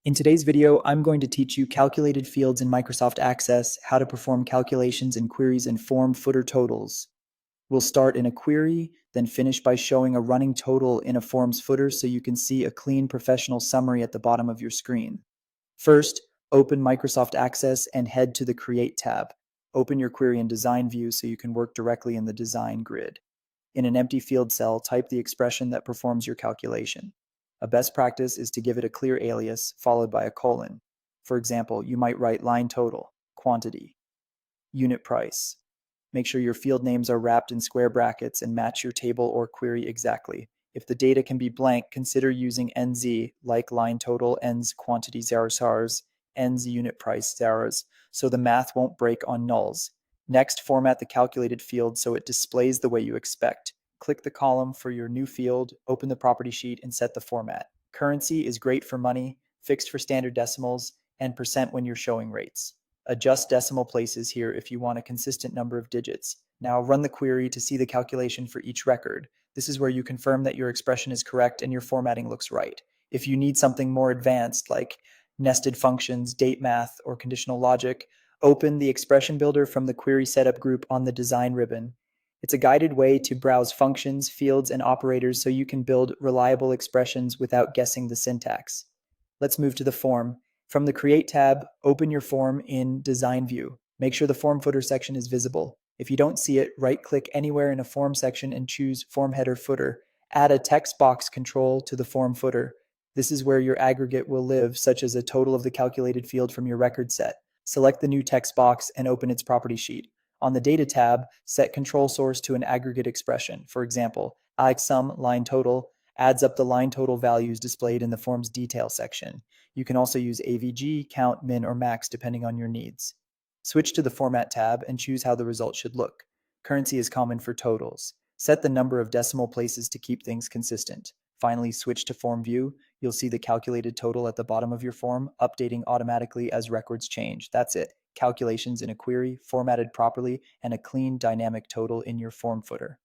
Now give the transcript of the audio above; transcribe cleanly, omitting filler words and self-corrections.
In today's video, I'm going to teach you calculated fields in Microsoft Access, how to perform calculations in queries and form footer totals. We'll start in a query, then finish by showing a running total in a form's footer so you can see a clean professional summary at the bottom of your screen. First, open Microsoft Access and head to the Create tab. Open your query in Design View so you can work directly in the design grid. In an empty field cell, type the expression that performs your calculation. A best practice is to give it a clear alias followed by a colon. For example, you might write line total, quantity, unit price. Make sure your field names are wrapped in square brackets and match your table or query exactly. If the data can be blank, consider using NZ, like line total ends quantity zeros, ends unit price zeros, so the math won't break on nulls. Next, format the calculated field so it displays the way you expect. Click the column for your new field, open the property sheet, and set the format. Currency is great for money, fixed for standard decimals, and percent when you're showing rates. Adjust decimal places here if you want a consistent number of digits. Now run the query to see the calculation for each record. This is where you confirm that your expression is correct and your formatting looks right. If you need something more advanced, like nested functions, date math, or conditional logic, open the expression builder from the query setup group on the design ribbon. It's a guided way to browse functions, fields, and operators so you can build reliable expressions without guessing the syntax. Let's move to the form. From the Create tab, open your form in Design View. Make sure the form footer section is visible. If you don't see it, right-click anywhere in a form section and choose Form Header Footer. Add a text box control to the form footer. This is where your aggregate will live, such as a total of the calculated field from your record set. Select the new text box and open its property sheet. On the Data tab, set control source to an aggregate expression. For example, sum line total adds up the line total values displayed in the form's detail section. You can also use AVG, count, min, or max depending on your needs. Switch to the Format tab and choose how the result should look. Currency is common for totals. Set the number of decimal places to keep things consistent. Finally, switch to Form View. You'll see the calculated total at the bottom of your form, updating automatically as records change. That's it. Calculations in a query, formatted properly, and a clean, dynamic total in your form footer.